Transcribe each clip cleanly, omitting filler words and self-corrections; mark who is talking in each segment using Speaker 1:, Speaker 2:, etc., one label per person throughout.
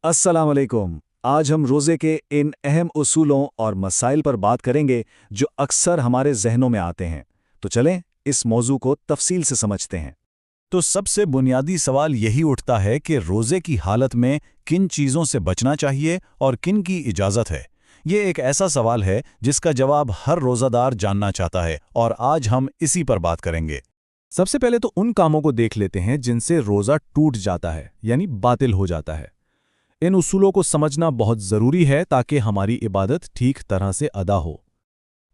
Speaker 1: अस्सलाम वालेकुम। आज हम रोज़े के इन अहम उसूलों और मसाइल पर बात करेंगे जो अक्सर हमारे जहनों में आते हैं। तो चलें इस मौजू को तफसील से समझते हैं। तो सबसे बुनियादी सवाल यही उठता है कि रोज़े की हालत में किन चीज़ों से बचना चाहिए और किन की इजाज़त है। ये एक ऐसा सवाल है जिसका जवाब हर रोज़ादार जानना चाहता है और आज हम इसी पर बात करेंगे।
Speaker 2: सबसे पहले तो उन कामों को देख लेते हैं जिनसे रोज़ा टूट जाता है यानी बातिल हो जाता है। इन उसूलों को समझना बहुत ज़रूरी है ताकि हमारी इबादत ठीक तरह से अदा हो।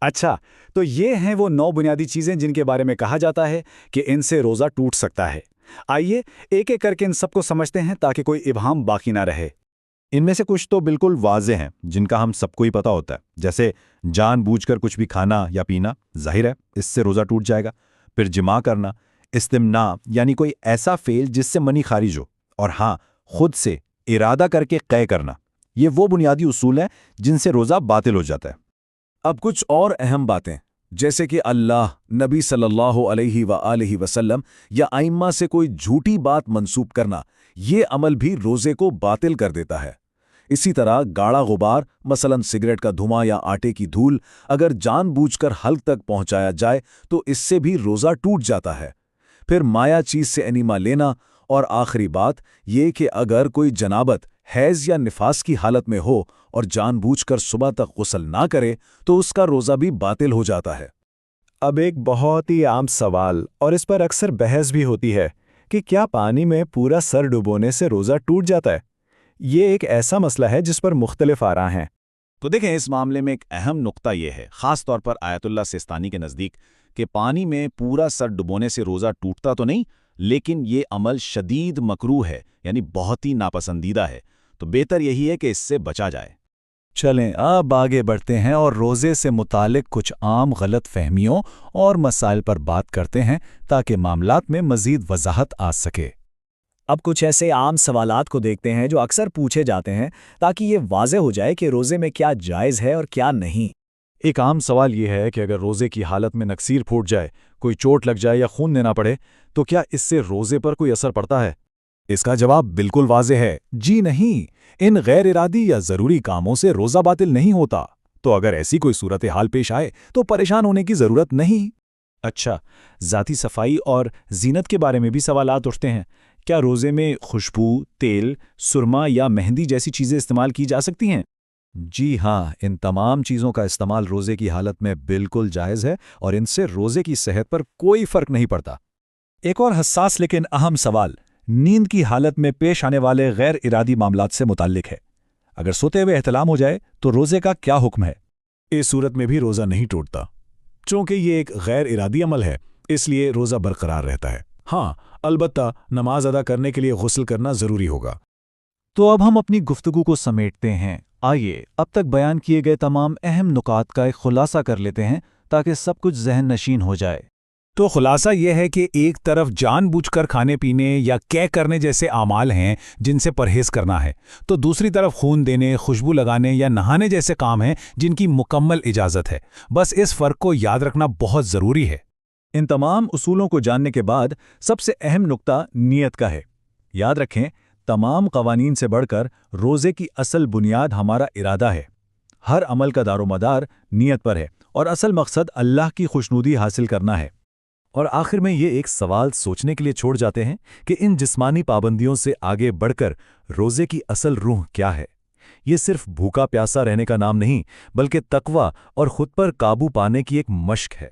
Speaker 1: अच्छा, तो ये हैं वो 9 बुनियादी चीज़ें जिनके बारे में कहा जाता है कि इनसे रोज़ा टूट सकता है। आइए एक एक करके इन सबको समझते हैं ताकि कोई इब्हाम बाकी ना रहे।
Speaker 3: इनमें से कुछ तो बिल्कुल वाज़े हैं जिनका हम सबको ही पता होता है, जैसे जानबूझकर कुछ भी खाना या पीना, जाहिर है इससे रोज़ा टूट जाएगा। फिर जिमा करना, इस्तिमना यानी कोई ऐसा फेल जिससे मनी खारिज हो, और हाँ, खुद से इरादा करके क़य करना। ये वो बुनियादी उसूल हैं जिनसे रोज़ा बातिल हो जाता है।
Speaker 1: अब कुछ और अहम बातें, जैसे कि अल्लाह, नबी सल्लल्लाहु अलैहि व आलिहि वसल्लम या आइम्मा से कोई झूठी बात मंसूब करना, ये अमल भी रोज़े को बातिल कर देता है। इसी तरह गाढ़ा गुबार, मसलन सिगरेट का धुआं या आटे की धूल, अगर जानबूझकर हल्क तक पहुंचाया जाए तो इससे भी रोज़ा टूट जाता है। फिर माया चीज़ से एनीमा लेना, और आखिरी बात ये कि अगर कोई जनाबत, हैज़ या निफास की हालत में हो और जानबूझकर सुबह तक गुस्ल ना करे तो उसका रोज़ा भी बातिल हो जाता है।
Speaker 2: अब एक बहुत ही आम सवाल, और इस पर अक्सर बहस भी होती है कि क्या पानी में पूरा सर डुबोने से रोज़ा टूट जाता है। ये एक ऐसा मसला है जिस पर मुख्तलिफ आरा हैं।
Speaker 4: तो देखें, इस मामले में एक अहम नुक्ता यह है, ख़ास तौर पर आयतुल्लाह सिस्तानी के नज़दीक, कि पानी में पूरा सर डुबोने से रोज़ा टूटता तो नहीं, लेकिन ये अमल शदीद मकरूह है, यानी बहुत ही नापसंदीदा है। तो बेहतर यही है कि इससे बचा जाए।
Speaker 2: चलें अब आगे बढ़ते हैं और रोज़े से मुतालिक कुछ आम गलत फहमियों और मसाइल पर बात करते हैं ताकि मामलात में मज़ीद वजाहत आ सके।
Speaker 5: अब कुछ ऐसे आम सवालात को देखते हैं जो अक्सर पूछे जाते हैं ताकि ये वाज़े हो जाए कि रोज़े में क्या जायज़ है और क्या नहीं।
Speaker 2: एक आम सवाल ये है कि अगर रोज़े की हालत में नक्सीर फूट जाए, कोई चोट लग जाए या खून देना पड़े, तो क्या इससे रोज़े पर कोई असर पड़ता है? इसका जवाब बिल्कुल वाज़े है, जी नहीं। इन गैर इरादी या ज़रूरी कामों से रोज़ा बातिल नहीं होता। तो अगर ऐसी कोई सूरत हाल पेश आए तो परेशान होने की ज़रूरत नहीं। अच्छा, ज़ाती सफाई और जीनत के बारे में भी सवालात उठते हैं। क्या रोज़े में खुशबू, तेल, सुरमा या मेहंदी जैसी चीज़ें इस्तेमाल की जा सकती हैं?
Speaker 3: जी हाँ, इन तमाम चीज़ों का इस्तेमाल रोज़े की हालत में बिल्कुल जायज़ है और इनसे रोज़े की सेहत पर कोई फ़र्क नहीं पड़ता।
Speaker 1: एक और हसास लेकिन अहम सवाल नींद की हालत में पेश आने वाले गैर इरादी मामलात से मुताल्लिक है। अगर सोते हुए एहतलाम हो जाए तो रोज़े का क्या हुक्म है?
Speaker 2: इस सूरत में भी रोज़ा नहीं टूटता, चूँकि ये एक गैर इरादी अमल है, इसलिए रोज़ा बरकरार रहता है। हाँ, अलबत्ता नमाज अदा करने के लिए गुस्ल करना ज़रूरी होगा।
Speaker 3: तो अब हम अपनी गुफ्तगू को समेटते हैं। आइए अब तक बयान किए गए तमाम अहम नुकात का एक खुलासा कर लेते हैं ताकि सब कुछ जहन नशीन हो जाए।
Speaker 2: तो खुलासा यह है कि एक तरफ जानबूझकर खाने पीने या कै करने जैसे आमाल हैं जिनसे परहेज करना है, तो दूसरी तरफ खून देने, खुशबू लगाने या नहाने जैसे काम हैं जिनकी मुकम्मल इजाज़त है। बस इस फ़र्क को याद रखना बहुत ज़रूरी है।
Speaker 1: इन तमाम उसूलों को जानने के बाद सबसे अहम नुक्ता नीयत का है। याद रखें, तमाम कवानीन से बढ़कर रोज़े की असल बुनियाद हमारा इरादा है। हर अमल का दारोमदार नीयत पर है और असल मकसद अल्लाह की खुशनुदी हासिल करना है।
Speaker 2: और आखिर में ये एक सवाल सोचने के लिए छोड़ जाते हैं कि इन जिस्मानी पाबंदियों से आगे बढ़कर रोज़े की असल रूह क्या है। ये सिर्फ भूखा प्यासा रहने का नाम नहीं, बल्कि तकवा और खुद पर काबू पाने की एक मश्क है।